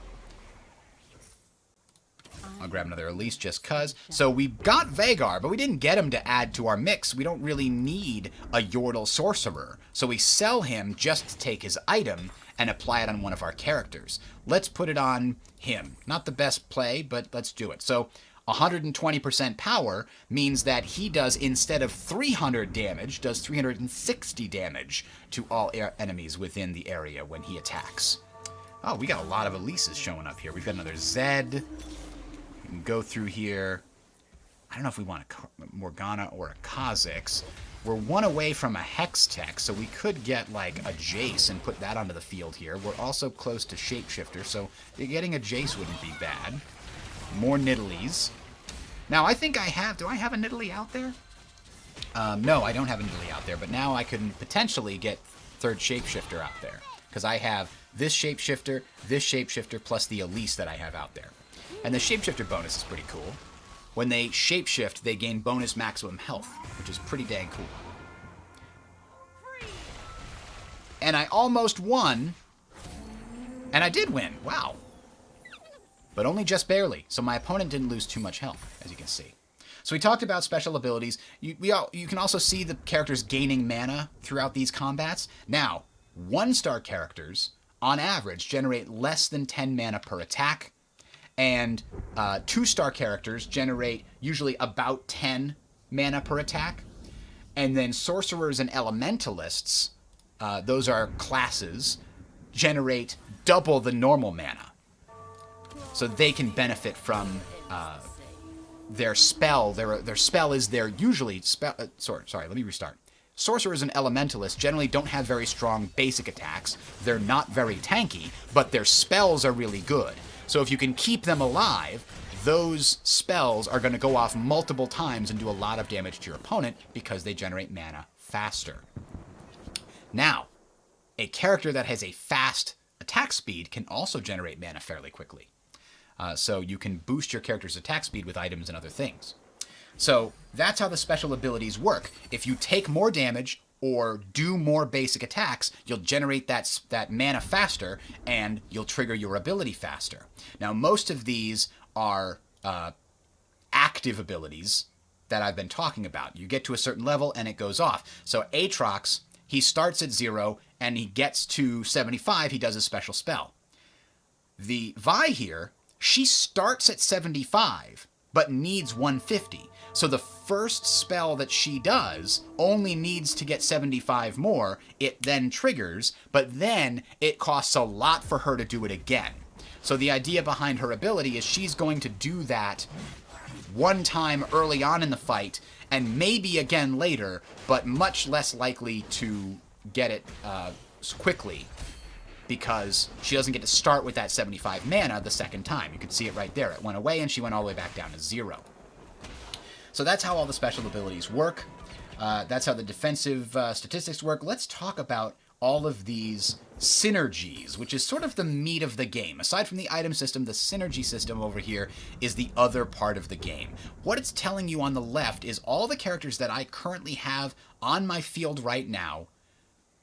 I'll grab another Elise just cuz. So we got Vagar, but we didn't get him to add to our mix. We don't really need a Yordle Sorcerer. So we sell him just to take his item and apply it on one of our characters. Let's put it on him. Not the best play, but let's do it. So 120% power means that he does, instead of 300 damage, does 360 damage to all enemies within the area when he attacks. Oh, we got a lot of Elises showing up here. We've got another Zed. We can go through here. I don't know if we want a Morgana or a Kha'Zix. We're one away from a Hex Tech, so we could get like a Jace and put that onto the field here. We're also close to Shapeshifter, so getting a Jace wouldn't be bad. More Nidalees. Now, I think I have... Do I have a Nidalee out there? No, I don't have a Nidalee out there, but now I can potentially get third Shapeshifter out there, because I have this Shapeshifter, plus the Elise that I have out there. And the Shapeshifter bonus is pretty cool. When they shapeshift, they gain bonus maximum health, which is pretty dang cool. And I almost won. And I did win. Wow. But only just barely. So my opponent didn't lose too much health, as you can see. So we talked about special abilities. You can also see the characters gaining mana throughout these combats. Now, 1-star characters, on average, generate less than 10 mana per attack. And 2-star characters generate usually about 10 mana per attack. And then sorcerers and elementalists, those are classes, generate double the normal mana. So they can benefit from their spell. Their spell is their usually spell. Sorry, let me restart. Sorcerers and elementalists generally don't have very strong basic attacks. They're not very tanky, but their spells are really good. So if you can keep them alive, those spells are going to go off multiple times and do a lot of damage to your opponent because they generate mana faster. Now, a character that has a fast attack speed can also generate mana fairly quickly. So you can boost your character's attack speed with items and other things. So that's how the special abilities work. If you take more damage or do more basic attacks, you'll generate that mana faster, and you'll trigger your ability faster. Now, most of these are active abilities that I've been talking about. You get to a certain level, and it goes off. So Aatrox, he starts at 0, and he gets to 75, he does a special spell. The Vi here, she starts at 75, but needs 150. So the first spell that she does only needs to get 75 more. It then triggers, but then it costs a lot for her to do it again. So the idea behind her ability is she's going to do that one time early on in the fight, and maybe again later, but much less likely to get it quickly, because she doesn't get to start with that 75 mana the second time. You can see it right there. It went away, and she went all the way back down to 0. So that's how all the special abilities work. That's how the defensive statistics work. Let's talk about all of these synergies, which is sort of the meat of the game. Aside from the item system, the synergy system over here is the other part of the game. What it's telling you on the left is all the characters that I currently have on my field right now,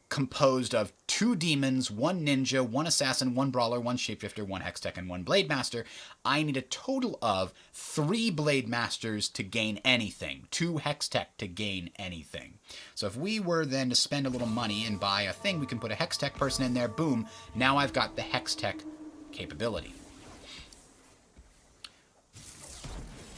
composed of 2 demons, 1 ninja, 1 assassin, 1 brawler, 1 shapeshifter, 1 hextech, and 1 blade master. I need a total of 3 blade masters to gain anything, 2 hextech to gain anything. So if we were then to spend a little money and buy a thing, we can put a hextech person in there, boom, now I've got the hextech capability,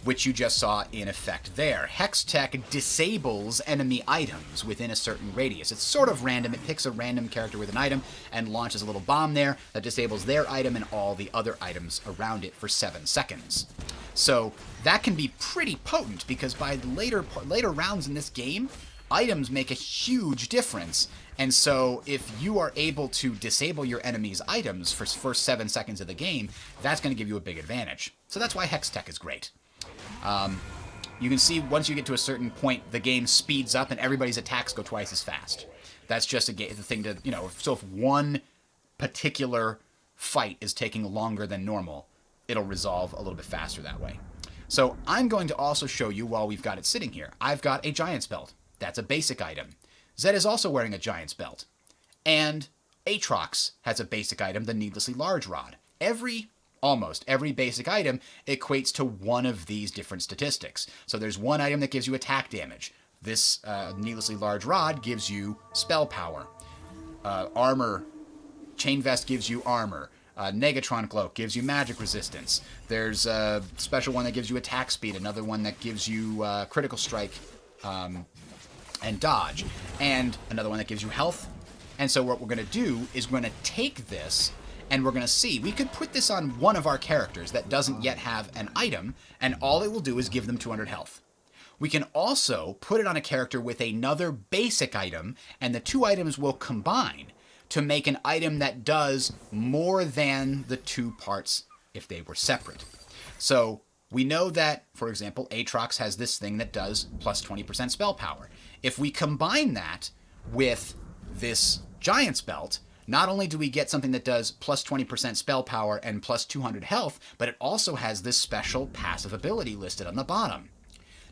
which you just saw in effect there. Hextech disables enemy items within a certain radius. It's sort of random. It picks a random character with an item and launches a little bomb there that disables their item and all the other items around it for 7 seconds. So that can be pretty potent, because by the later rounds in this game, items make a huge difference. And so if you are able to disable your enemy's items for the first 7 seconds of the game, that's going to give you a big advantage. So that's why Hextech is great. You can see once you get to a certain point, the game speeds up and everybody's attacks go twice as fast. That's just the thing to, so if one particular fight is taking longer than normal, it'll resolve a little bit faster that way. So I'm going to also show you, while we've got it sitting here, I've got a Giant's Belt. That's a basic item. Zed is also wearing a Giant's Belt. And Aatrox has a basic item, the Needlessly Large Rod. Almost every basic item equates to one of these different statistics. So there's one item that gives you attack damage. This Needlessly Large Rod gives you spell power. Armor, Chain Vest gives you armor. Negatron Cloak gives you magic resistance. There's a special one that gives you attack speed, another one that gives you critical strike and dodge, and another one that gives you health. And so what we're going to do is we're going to take this, and we're going to see, we could put this on one of our characters that doesn't yet have an item, and all it will do is give them 200 health. We can also put it on a character with another basic item, and the 2 items will combine to make an item that does more than the 2 parts if they were separate. So we know that, for example, Aatrox has this thing that does plus 20% spell power. If we combine that with this Giant's Belt, not only do we get something that does plus 20% spell power and plus 200 health, but it also has this special passive ability listed on the bottom.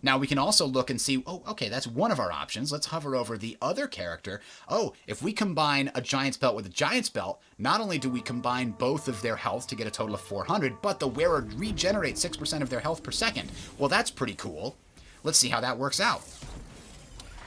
Now we can also look and see, oh, okay, that's one of our options. Let's hover over the other character. Oh, if we combine a Giant's Belt with a Giant's Belt, not only do we combine both of their health to get a total of 400, but the wearer regenerates 6% of their health per second. Well, that's pretty cool. Let's see how that works out.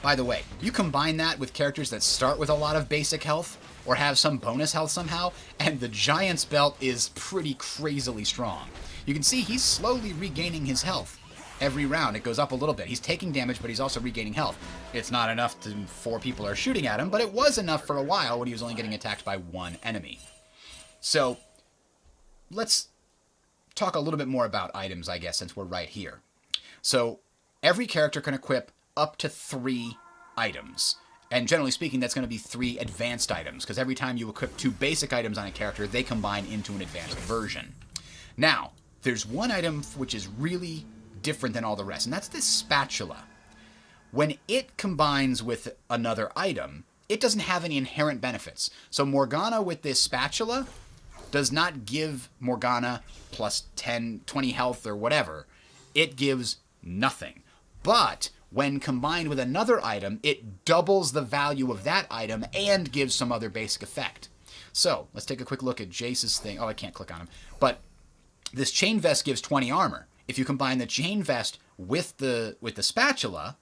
By the way, you combine that with characters that start with a lot of basic health, or have some bonus health somehow, and the Giant's Belt is pretty crazily strong. You can see he's slowly regaining his health. Every round it goes up a little bit. He's taking damage, but he's also regaining health. It's not enough to 4 people are shooting at him, but it was enough for a while when he was only getting attacked by 1 enemy. So let's talk a little bit more about items, I guess, since we're right here. So every character can equip up to 3 items. And generally speaking, that's going to be 3 advanced items, because every time you equip 2 basic items on a character, they combine into an advanced version. Now, there's one item which is really different than all the rest, and that's this spatula. When it combines with another item, it doesn't have any inherent benefits. So Morgana with this spatula does not give Morgana plus 10, 20 health or whatever. It gives nothing. But when combined with another item, it doubles the value of that item and gives some other basic effect. So let's take a quick look at Jace's thing. Oh, I can't click on him. But this chain vest gives 20 armor. If you combine the chain vest with the spatula,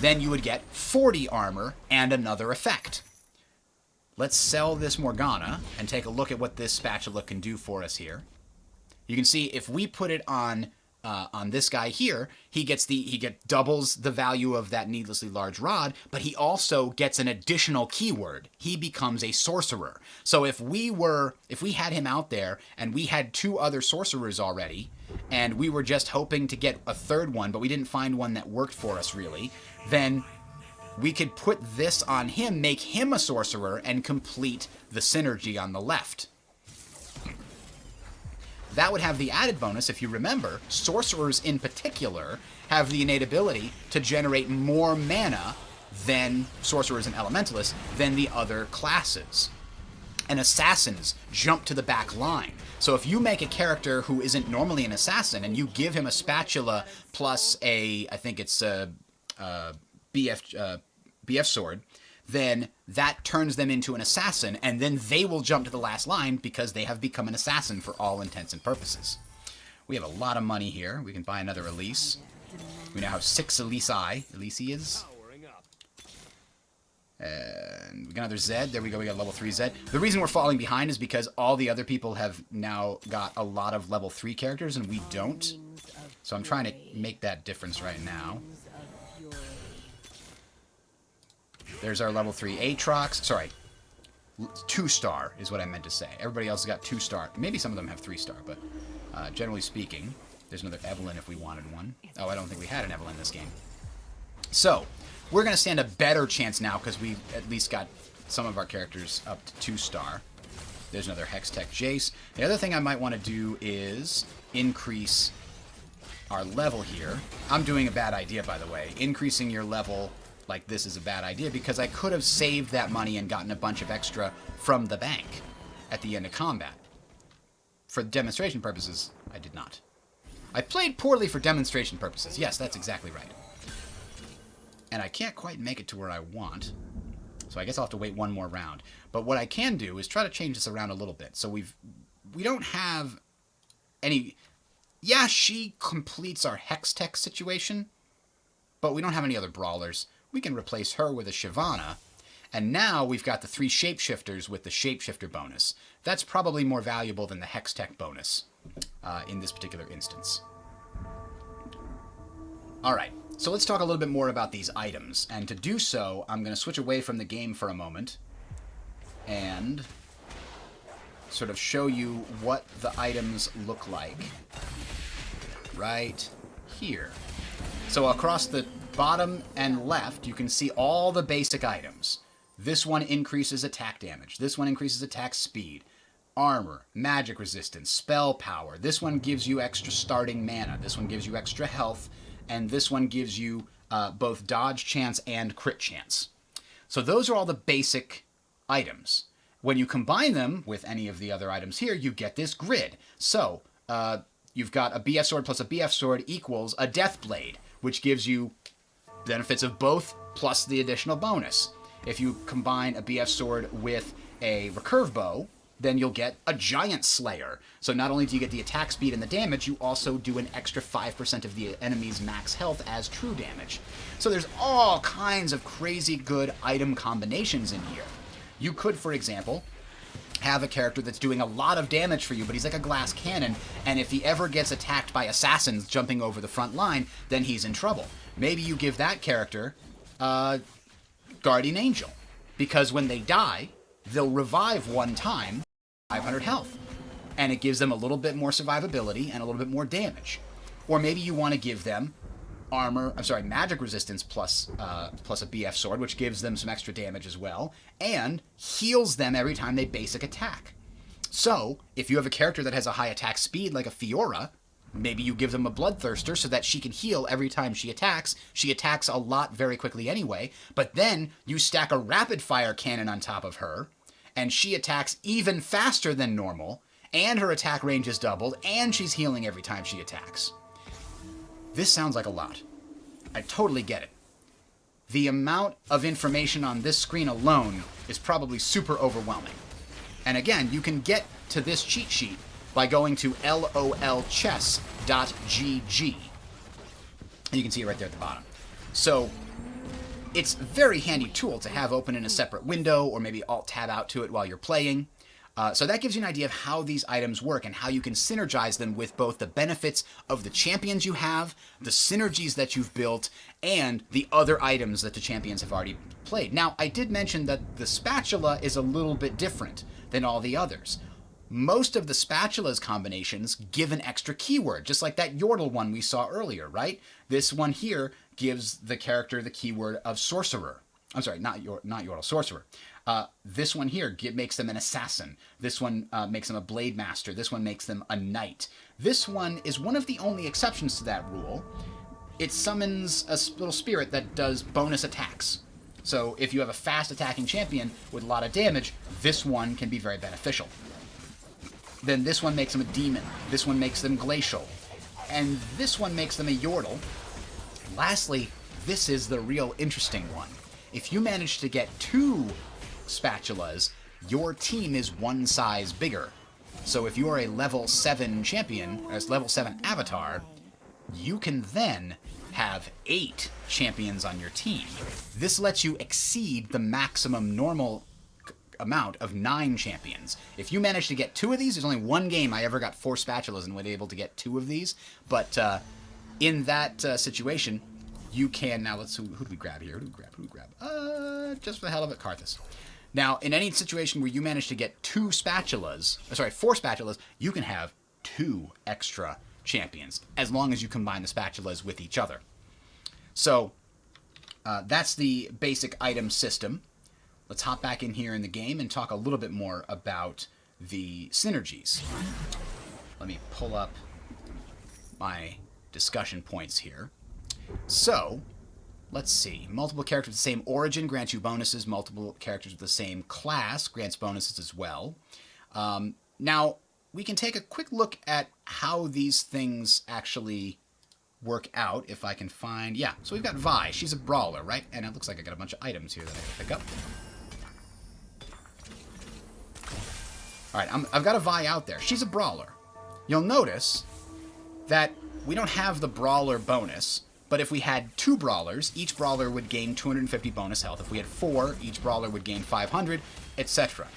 then you would get 40 armor and another effect. Let's sell this Morgana and take a look at what this spatula can do for us here. You can see if we put it on this guy here, he doubles the value of that needlessly large rod, but he also gets an additional keyword. He becomes a sorcerer. So if we had him out there and we had 2 other sorcerers already, and we were just hoping to get a third one, but we didn't find one that worked for us really, then we could put this on him, make him a sorcerer, and complete the synergy on the left. That would have the added bonus, if you remember, sorcerers in particular have the innate ability to generate more mana than sorcerers and elementalists than the other classes. And assassins jump to the back line. So if you make a character who isn't normally an assassin and you give him a spatula plus I think it's a BF sword, then that turns them into an assassin, and then they will jump to the last line because they have become an assassin for all intents and purposes. We have a lot of money here. We can buy another Elise. We now have 6 Elisias. And we got another Zed. There we go. We got level 3 Zed. The reason we're falling behind is because all the other people have now got a lot of level 3 characters, and we don't. So I'm trying to make that difference right now. There's our level 3 Aatrox. Sorry, 2-star is what I meant to say. Everybody else has got 2-star. Maybe some of them have 3-star, but generally speaking, there's another Evelyn if we wanted one. Oh, I don't think we had an Evelyn in this game. So, we're going to stand a better chance now because we've at least got some of our characters up to 2-star. There's another Hextech Jace. The other thing I might want to do is increase our level here. I'm doing a bad idea, by the way. Increasing your level like this is a bad idea because I could have saved that money and gotten a bunch of extra from the bank at the end of combat. For demonstration purposes, I did not. I played poorly for demonstration purposes. Yes, that's exactly right. And I can't quite make it to where I want, so I guess I'll have to wait one more round. But what I can do is try to change this around a little bit. So we don't have any... Yeah, she completes our Hextech situation, but we don't have any other brawlers. We can replace her with a Shyvana, and now we've got the 3 shapeshifters with the shapeshifter bonus. That's probably more valuable than the Hextech bonus in this particular instance. Alright, so let's talk a little bit more about these items, and to do so, I'm going to switch away from the game for a moment and sort of show you what the items look like right here. So across the bottom and left, you can see all the basic items. This one increases attack damage. This one increases attack speed, armor, magic resistance, spell power. This one gives you extra starting mana. This one gives you extra health. And this one gives you both dodge chance and crit chance. So those are all the basic items. When you combine them with any of the other items here, you get this grid. So you've got a BF sword plus a BF sword equals a death blade, which gives you benefits of both plus the additional bonus. If you combine a BF sword with a recurve bow, then you'll get a giant slayer. So not only do you get the attack speed and the damage, you also do an extra 5% of the enemy's max health as true damage. So there's all kinds of crazy good item combinations in here. You could, for example, have a character that's doing a lot of damage for you, but he's like a glass cannon, and if he ever gets attacked by assassins jumping over the front line, then he's in trouble. Maybe you give that character Guardian Angel, because when they die, they'll revive one time, 500 health, and it gives them a little bit more survivability and a little bit more damage. Or maybe you want to give them magic resistance plus a BF sword, which gives them some extra damage as well, and heals them every time they basic attack. So, if you have a character that has a high attack speed like a Fiora, maybe you give them a Bloodthirster so that she can heal every time she attacks. She attacks a lot very quickly anyway, but then you stack a rapid fire cannon on top of her, and she attacks even faster than normal, and her attack range is doubled, and she's healing every time she attacks. This sounds like a lot. I totally get it. The amount of information on this screen alone is probably super overwhelming. And again, you can get to this cheat sheet by going to lolchess.gg. And you can see it right there at the bottom. So it's a very handy tool to have open in a separate window, or maybe Alt-Tab out to it while you're playing. So that gives you an idea of how these items work and how you can synergize them with both the benefits of the champions you have, the synergies that you've built, and the other items that the champions have already played. Now, I did mention that the spatula is a little bit different than all the others. Most of the spatula's combinations give an extra keyword, just like that Yordle one we saw earlier, right? This one here gives the character the keyword of Sorcerer. I'm sorry, not Yordle, Sorcerer. This one here makes them an assassin. This one makes them a blade master. This one makes them a knight. This one is one of the only exceptions to that rule. It summons a little spirit that does bonus attacks. So if you have a fast attacking champion with a lot of damage, this one can be very beneficial. Then this one makes them a demon. This one makes them glacial. And this one makes them a Yordle. Lastly, this is the real interesting one. If you manage to get 2 spatulas, your team is one size bigger. So if you're a level 7 champion, or a level 7 avatar, you can then have 8 champions on your team. This lets you exceed the maximum normal amount of 9 champions. If you manage to get 2 of these, there's only one game I ever got 4 spatulas and was able to get 2 of these, but in that situation, you can, now let's, who do we grab here? Who do we grab? Just for the hell of it, Karthus. Now, in any situation where you manage to get 4 spatulas, you can have 2 extra champions, as long as you combine the spatulas with each other. So, that's the basic item system. Let's hop back in here in the game and talk a little bit more about the synergies. Let me pull up my discussion points here. So, let's see. Multiple characters with the same origin grants you bonuses. Multiple characters with the same class grants bonuses as well. Now, we can take a quick look at how these things actually work out, if I can find... Yeah, so we've got Vi. She's a brawler, right? And it looks like I got a bunch of items here that I can pick up. Alright, I've got a Vi out there. She's a brawler. You'll notice that we don't have the brawler bonus, but if we had 2 brawlers, each brawler would gain 250 bonus health. If we had 4, each brawler would gain 500, etc.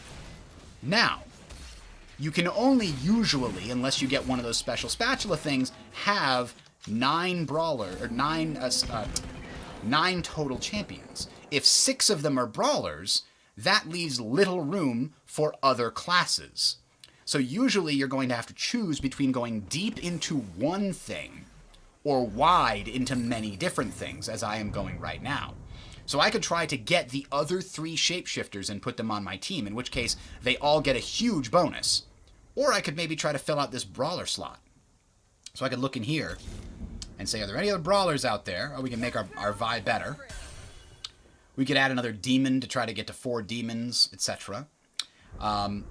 Now, you can only usually, unless you get one of those special spatula things, have 9 total champions. If 6 of them are brawlers, that leaves little room for other classes. So usually you're going to have to choose between going deep into one thing or wide into many different things, as I am going right now. So I could try to get the other 3 shapeshifters and put them on my team, in which case they all get a huge bonus. Or I could maybe try to fill out this brawler slot. So I could look in here and say, are there any other brawlers out there? Or we can make our Vi better. We could add another demon to try to get to 4 demons, etc. And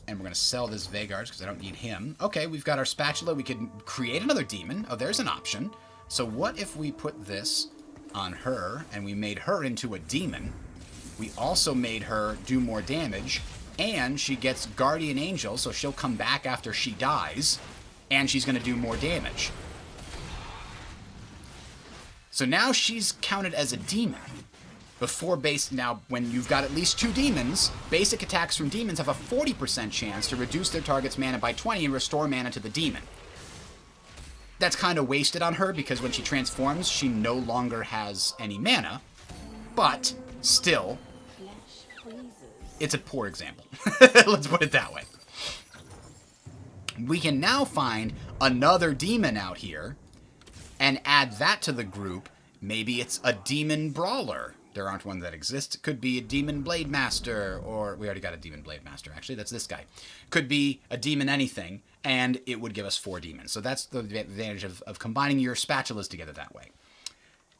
we're going to sell this Veigar's because I don't need him. Okay, we've got our spatula. We could create another demon. Oh, there's an option. So what if we put this on her and we made her into a demon? We also made her do more damage, and she gets Guardian Angel, so she'll come back after she dies, and she's going to do more damage. So now she's counted as a demon. Now, when you've got at least 2 demons, basic attacks from demons have a 40% chance to reduce their target's mana by 20 and restore mana to the demon. That's kind of wasted on her, because when she transforms, she no longer has any mana, but still, it's a poor example. Let's put it that way. We can now find another demon out here and add that to the group. Maybe it's a demon brawler. There aren't ones that exist. Could be a Demon Blade Master, or we already got a Demon Blade Master, actually. That's this guy. Could be a demon anything, and it would give us 4 demons. So that's the advantage of combining your spatulas together that way.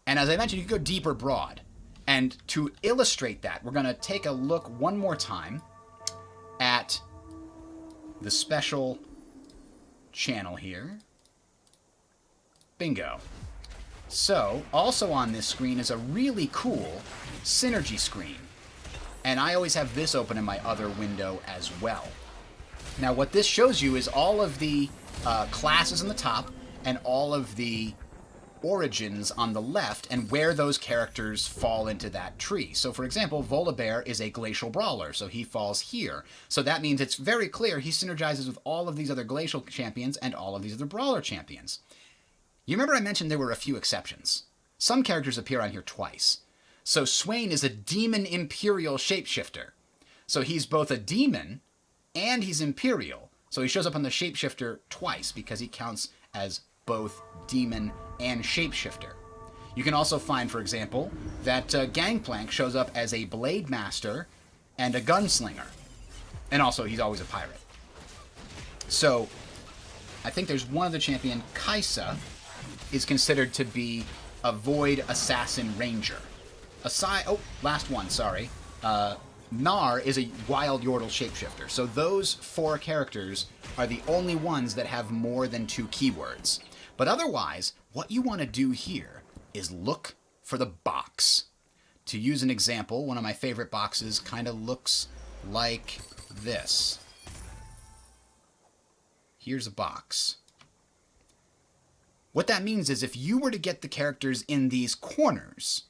And as I mentioned, you could go deep or broad. And to illustrate that, we're going to take a look one more time at the special channel here. Bingo. So, also on this screen is a really cool synergy screen. And I always have this open in my other window as well. Now, what this shows you is all of the classes on the top and all of the origins on the left and where those characters fall into that tree. So, for example, Volibear is a glacial brawler, so he falls here. So that means it's very clear he synergizes with all of these other glacial champions and all of these other brawler champions. You remember I mentioned there were a few exceptions. Some characters appear on here twice. So Swain is a demon imperial shapeshifter. So he's both a demon and he's imperial. So he shows up on the shapeshifter twice because he counts as both demon and shapeshifter. You can also find, for example, that Gangplank shows up as a blade master and a gunslinger. And also, he's always a pirate. So, I think there's one other champion, Kaisa, is considered to be a Void Assassin Ranger. Last one, sorry. Nar is a Wild Yordle Shapeshifter. So those 4 characters are the only ones that have more than 2 keywords. But otherwise, what you want to do here is look for the box. To use an example, one of my favorite boxes kind of looks like this. Here's a box. What that means is if you were to get the characters in these corners,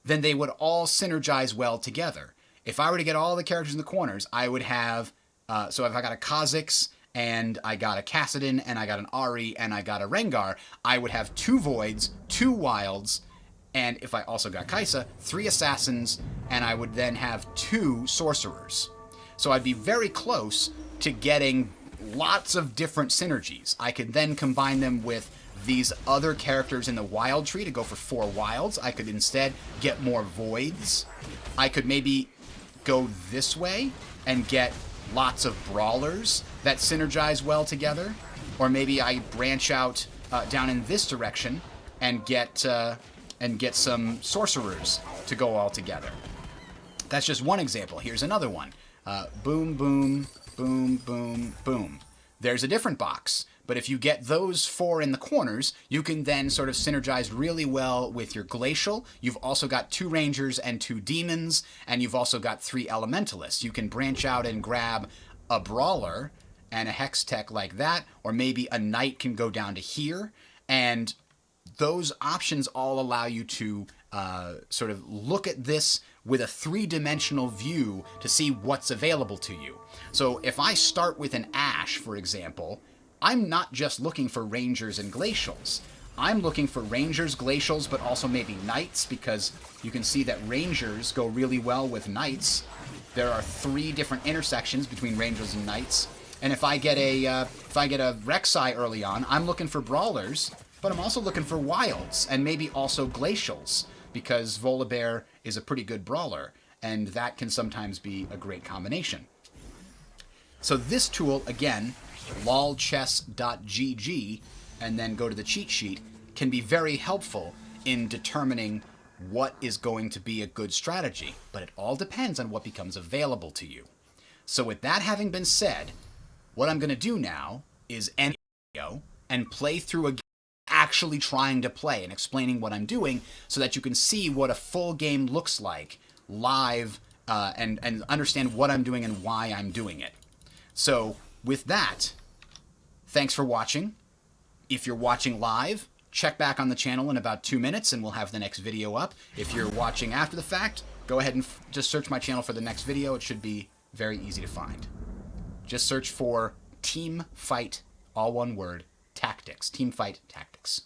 then they would all synergize well together. If I were to get all the characters in the corners, I would have, so if I got a Kha'Zix, and I got a Kassadin, and I got an Ahri, and I got a Rengar, I would have 2 Voids, 2 Wilds, and if I also got Kaisa, 3 Assassins, and I would then have 2 Sorcerers. So I'd be very close to getting lots of different synergies. I could then combine them with these other characters in the Wild Tree to go for 4 Wilds. I could instead get more Voids. I could maybe go this way and get lots of Brawlers that synergize well together. Or maybe I branch out down in this direction and get some Sorcerers to go all together. That's just one example. Here's another one. Boom, boom, boom, boom, boom. There's a different box. But if you get those 4 in the corners, you can then sort of synergize really well with your Glacial. You've also got 2 Rangers and 2 Demons, and you've also got 3 Elementalists. You can branch out and grab a Brawler and a Hextech like that, or maybe a Knight can go down to here, and those options all allow you to sort of look at this with a 3-dimensional view to see what's available to you. So if I start with an Ashe, for example, I'm not just looking for Rangers and Glacials. I'm looking for Rangers, Glacials, but also maybe Knights, because you can see that Rangers go really well with Knights. There are 3 different intersections between Rangers and Knights. And if I get a Rek'Sai early on, I'm looking for Brawlers, but I'm also looking for Wilds, and maybe also Glacials, because Volibear is a pretty good Brawler, and that can sometimes be a great combination. So this tool, again, lolchess.gg, and then go to the cheat sheet, can be very helpful in determining what is going to be a good strategy, but it all depends on what becomes available to you. So with that having been said, what I'm going to do now is end the video and play through a game actually trying to play and explaining what I'm doing so that you can see what a full game looks like live and understand what I'm doing and why I'm doing it. So with that, thanks for watching. If you're watching live, check back on the channel in about 2 minutes and we'll have the next video up. If you're watching after the fact, go ahead and just search my channel for the next video. It should be very easy to find. Just search for Teamfight, all one word, Tactics. Teamfight Tactics.